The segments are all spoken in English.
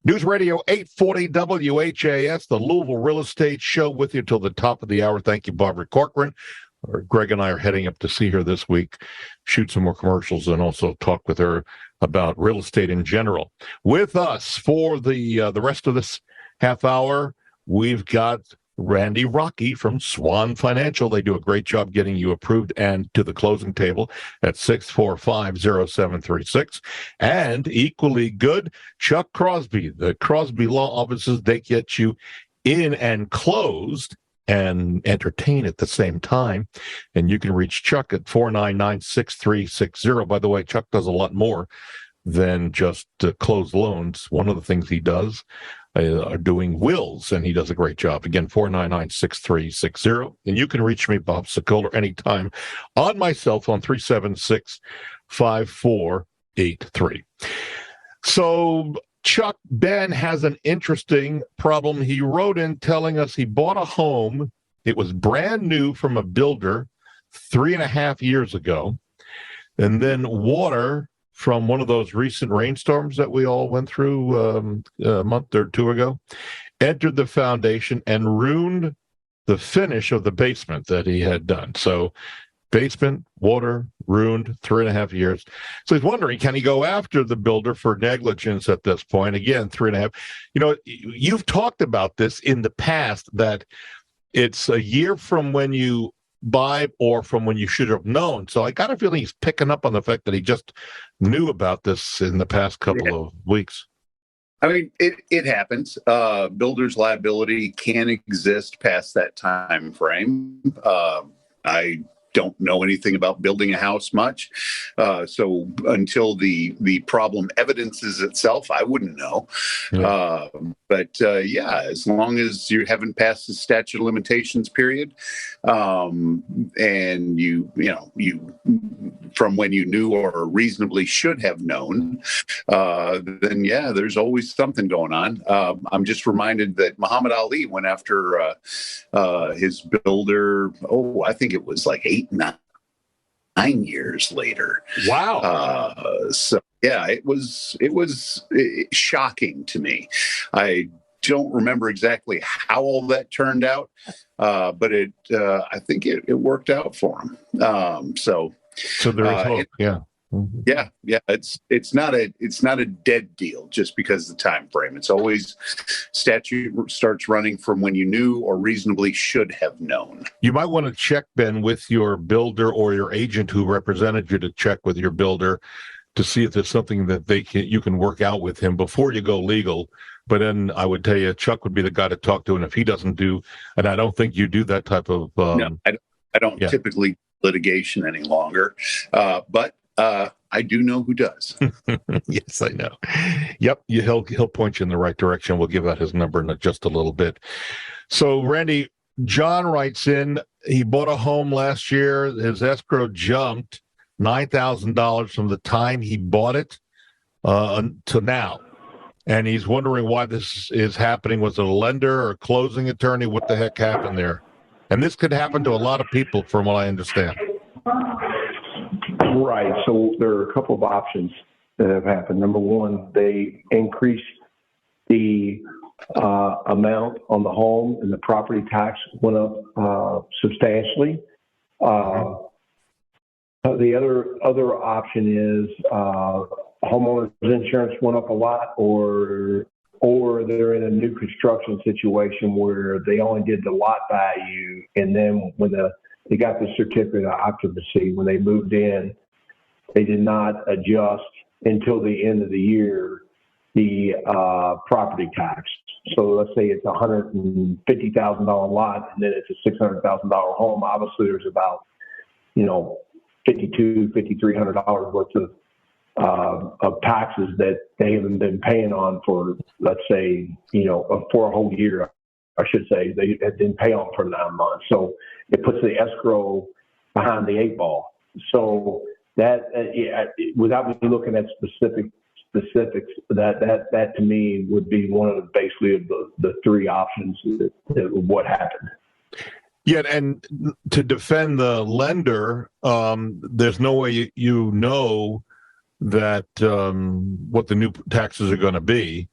News Radio 840 WHAS, the Louisville Real Estate Show, with you till the top of the hour. Thank you, Barbara Corcoran. Greg and I are heading up to see her this week, shoot some more commercials, and also talk with her about real estate in general. With us for the rest of this half hour, we've got Randy Rocky from Swan Financial. They do a great job getting you approved and to the closing table at 645-0736. And equally good, Chuck Crosby. The Crosby Law Offices, they get you in and closed and entertain at the same time. And you can reach Chuck at 499-6360. By the way, Chuck does a lot more than just close loans. One of the things he does are doing wills, and he does a great job. Again, 499-6360. And you can reach me, Bob Sokoler, anytime on my cell phone, 376-5483. So Chuck, Ben has an interesting problem. He wrote in telling us he bought a home. It was brand new from a builder 3.5 years ago. And then water from one of those recent rainstorms that we all went through a month or two ago entered the foundation and ruined the finish of the basement that he had done. So basement, water, ruined, 3.5 years. So he's wondering, can he go after the builder for negligence at this point? Again, 3.5. You know, you've talked about this in the past, that it's a year from when you buy or from when you should have known. So I got a feeling he's picking up on the fact that he just knew about this in the past couple of weeks. I mean, it happens. Builder's liability can exist past that time frame. I don't know anything about building a house much. So until the problem evidences itself, I wouldn't know. Yeah. But as long as you haven't passed the statute of limitations period, and you from when you knew or reasonably should have known, then there's always something going on. I'm just reminded that Muhammad Ali went after his builder. I think it was like 9 years later. Wow. It was shocking to me. I don't remember exactly how all that turned out, but I think it worked out for him. So there is hope. Mm-hmm. It's not a dead deal just because of the time frame. It's always statute starts running from when you knew or reasonably should have known. You might want to check, Ben, with your builder or your agent who represented you, to check with your builder to see if there's something that you can work out with him before you go legal. But then I would tell you, Chuck would be the guy to talk to, and if he doesn't do, and I don't think you do that type of. No, I don't typically litigation any longer, but I do know who does. Yes, I know. Yep, he'll point you in the right direction. We'll give out his number in just a little bit. So, Randy, John writes in, he bought a home last year. His escrow jumped $9,000 from the time he bought it to now. And he's wondering why this is happening. Was it a lender or a closing attorney? What the heck happened there? And this could happen to a lot of people, from what I understand. Right. So there are a couple of options that have happened. Number one, they increased the amount on the home, and the property tax went up substantially. The other option is homeowners insurance went up a lot, or they're in a new construction situation where they only did the lot value, and then when they got the certificate of occupancy, when they moved in, they did not adjust until the end of the year the property tax. So let's say it's a $150,000 lot, and then it's a $600,000 home. Obviously, there's about $5,200–$5,300 worth of taxes that they haven't been paying on for, let's say, for a whole year. I should say they didn't pay on for 9 months. So it puts the escrow behind the 8 ball. So that, without me looking at specifics, that to me would be one of the 3 options that what happened. Yeah, and to defend the lender, there's no way you know that what the new taxes are going to be.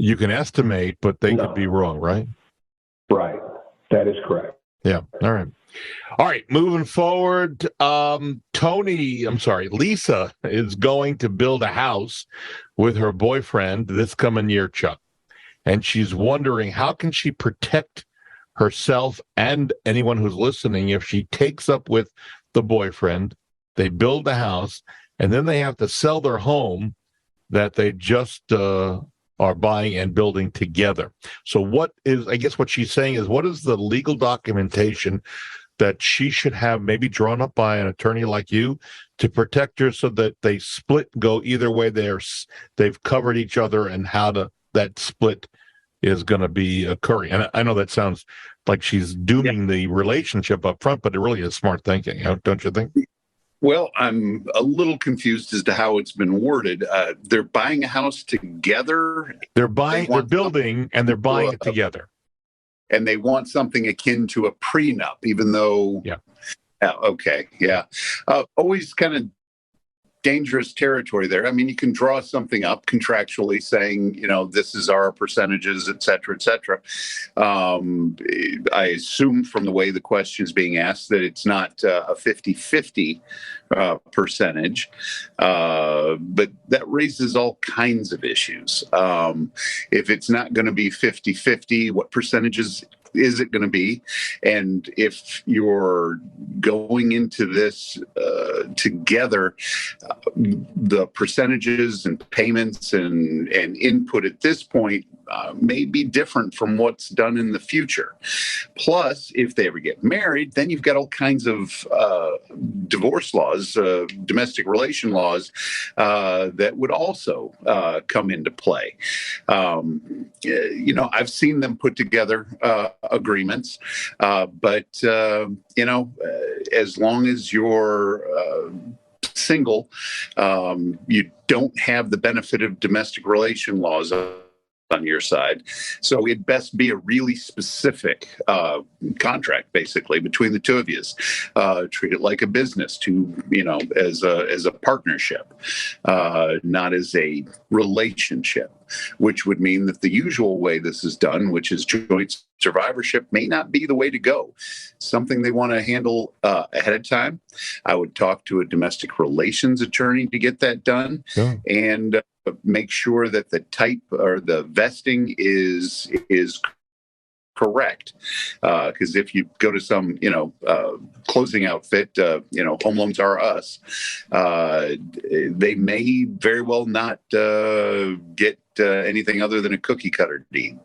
You can estimate, but they No. could be wrong, right? Right. That is correct. Yeah. All right. All right. Moving forward, Lisa is going to build a house with her boyfriend this coming year, Chuck. And she's wondering, how can she protect herself and anyone who's listening if she takes up with the boyfriend, they build the house, and then they have to sell their home that they just are buying and building together. So what she's saying is, what is the legal documentation that she should have maybe drawn up by an attorney like you to protect her so that they split, go either way, they've covered each other, and that split is going to be occurring? And I know that sounds like she's dooming the relationship up front, but it really is smart thinking, don't you think? Well, I'm a little confused as to how it's been worded. They're buying a house together. They're building, and they're buying it together. And they want something akin to a prenup, even though. Yeah. Okay. Yeah. Always kind of dangerous territory there. I mean, you can draw something up contractually saying, this is our percentages, et cetera, et cetera. I assume from the way the question is being asked that it's not a 50-50 percentage, but that raises all kinds of issues. If it's not going to be 50-50, what percentages is it going to be? And if you're going into this together, the percentages and payments and input at this point may be different from what's done in the future. Plus, if they ever get married, then you've got all kinds of divorce laws, domestic relation laws that would also come into play. I've seen them put together agreements, but as long as you're single, you don't have the benefit of domestic relation laws on your side. So it'd best be a really specific contract, basically, between the two of you. Treat it like a business, as a partnership, not as a relationship, which would mean that the usual way this is done, which is joint survivorship, may not be the way to go. Something they want to handle ahead of time. I would talk to a domestic relations attorney to get that done. Yeah. And make sure that the type or the vesting is correct. Because if you go to some, closing outfit, Home Loans Are Us, they may very well not get anything other than a cookie cutter deed.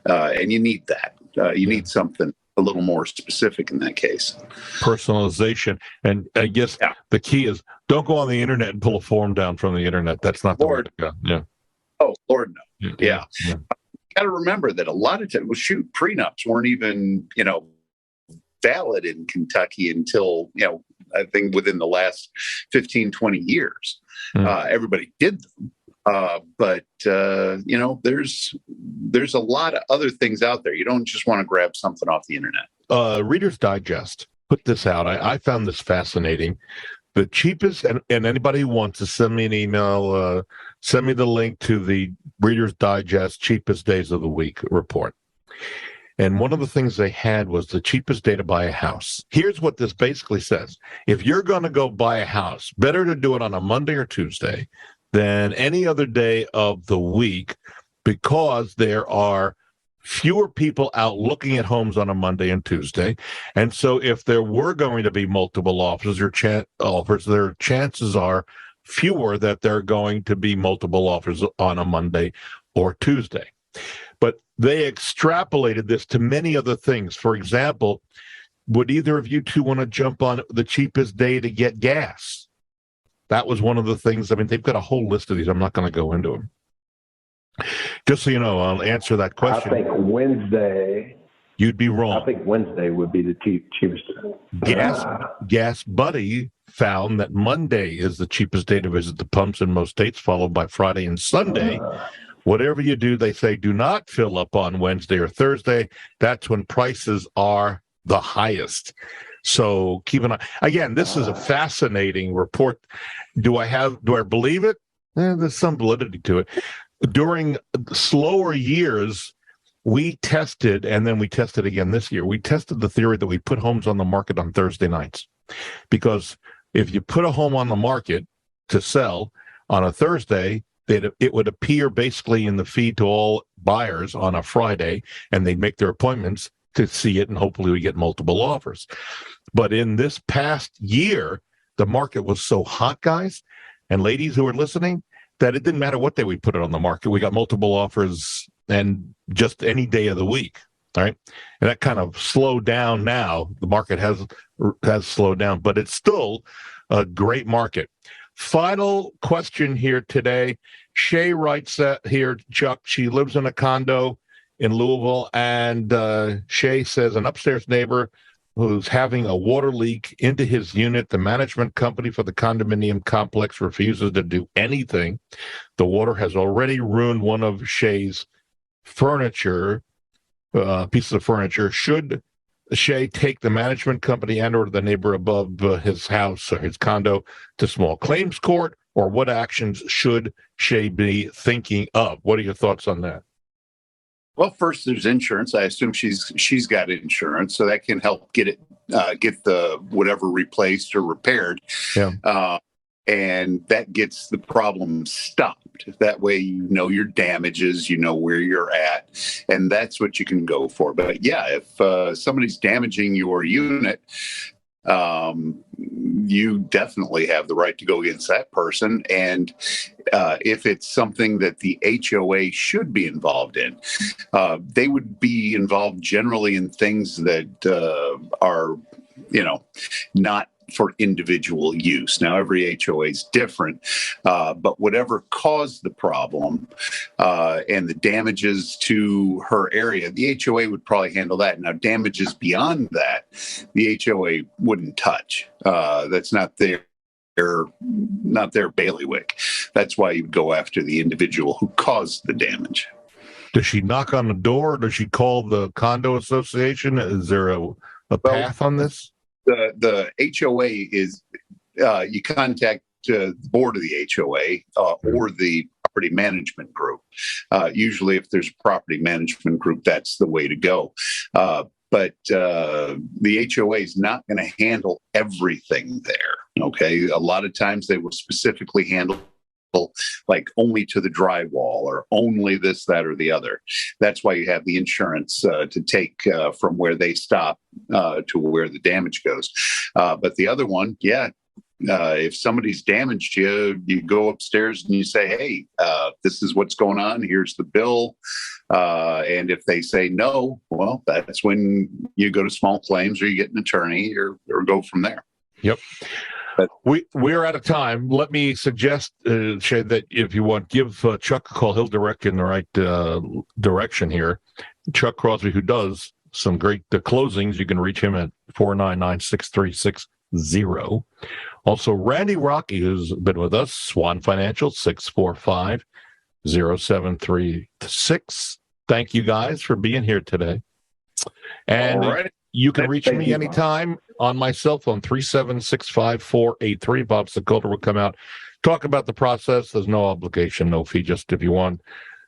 And you need that. You need something a little more specific in that case. Personalization. And I guess the key is, don't go on the internet and pull a form down from the internet. That's not the way to go. Yeah. Oh, Lord, no. Yeah. Got to remember that a lot of times, prenups weren't even, valid in Kentucky until, I think within the last 15, 20 years. Everybody did them. But there's a lot of other things out there. You don't just want to grab something off the internet. Reader's Digest put this out. I found this fascinating. The cheapest, and anybody who wants to send me an email, send me the link to the Reader's Digest cheapest days of the week report. And one of the things they had was the cheapest day to buy a house. Here's what this basically says. If you're going to go buy a house, better to do it on a Monday or Tuesday than any other day of the week, because there are fewer people out looking at homes on a Monday and Tuesday. And so if there were going to be multiple offers, their chances are fewer that there are going to be multiple offers on a Monday or Tuesday. But they extrapolated this to many other things. For example, would either of you two want to jump on the cheapest day to get gas? That was one of the things. I mean, they've got a whole list of these. I'm not going to go into them. Just so you know, I'll answer that question. I think Wednesday. You'd be wrong. I think Wednesday would be the cheapest. Gas Buddy found that Monday is the cheapest day to visit the pumps in most states, followed by Friday and Sunday. Whatever you do, they say, do not fill up on Wednesday or Thursday. That's when prices are the highest. So keep an eye. Again, this is a fascinating report. Do I believe it? There's some validity to it. during slower years, we tested, and then we tested again this year. We tested the theory that we put homes on the market on Thursday nights, because if you put a home on the market to sell on a Thursday, it would appear basically in the feed to all buyers on a Friday, and they'd make their appointments to see it, and hopefully we get multiple offers. But in this past year, the market was so hot, guys and ladies who are listening, that it didn't matter what day we put it on the market. We got multiple offers, and just any day of the week. All right. And that kind of slowed down now. The market has slowed down, but it's still a great market. Final question here today. Shay writes here, Chuck, she lives in a condo in Louisville, and Shay says an upstairs neighbor who's having a water leak into his unit. The management company for the condominium complex refuses to do anything. The water has already ruined one of Shay's furniture, pieces of furniture. Should Shay take the management company and or the neighbor above his house or his condo to small claims court, or what actions should Shay be thinking of? What are your thoughts on that? Well, first, there's insurance. I assume she's got insurance, so that can help get the whatever replaced or repaired. Yeah. And that gets the problem stopped. That way, you know your damages, you know where you're at, and that's what you can go for. But yeah, if somebody's damaging your unit, you definitely have the right to go against that person. And if it's something that the HOA should be involved in, they would be involved generally in things that are, not for individual use. Now, every HOA is different, but whatever caused the problem and the damages to her area, the HOA would probably handle that. Now, damages beyond that, the HOA wouldn't touch. That's not their bailiwick. That's why you would go after the individual who caused the damage. Does she knock on the door? Does she call the condo association? Is there a path on this? The HOA is, you contact the board of the HOA or the property management group. Usually if there's a property management group, that's the way to go. But the HOA is not going to handle everything there. Okay. A lot of times they will specifically handle like only to the drywall or only this, that, or the other. That's why you have the insurance to take from where they stop to where the damage goes. But the other one, if somebody's damaged you, you go upstairs and you say, hey, this is what's going on. Here's the bill. And if they say no, well, that's when you go to small claims or you get an attorney or go from there. Yep. We're out of time. Let me suggest, Shay, that if you want, give Chuck a call. He'll direct you in the right direction here. Chuck Crosby, who does some great closings. You can reach him at 499-6360. Also, Randy Rocky, who's been with us, Swan Financial, 645-0736. Thank you guys for being here today. And you can reach me anytime on my cell phone, 3765483. Bob Sokoler will come out, talk about the process. There's no obligation, no fee. Just if you want,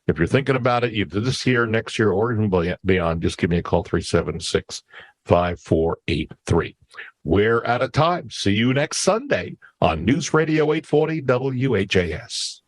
if you're thinking about it, either this year, next year, or even beyond, just give me a call, 3765483. We're out of time. See you next Sunday on News Radio 840 WHAS.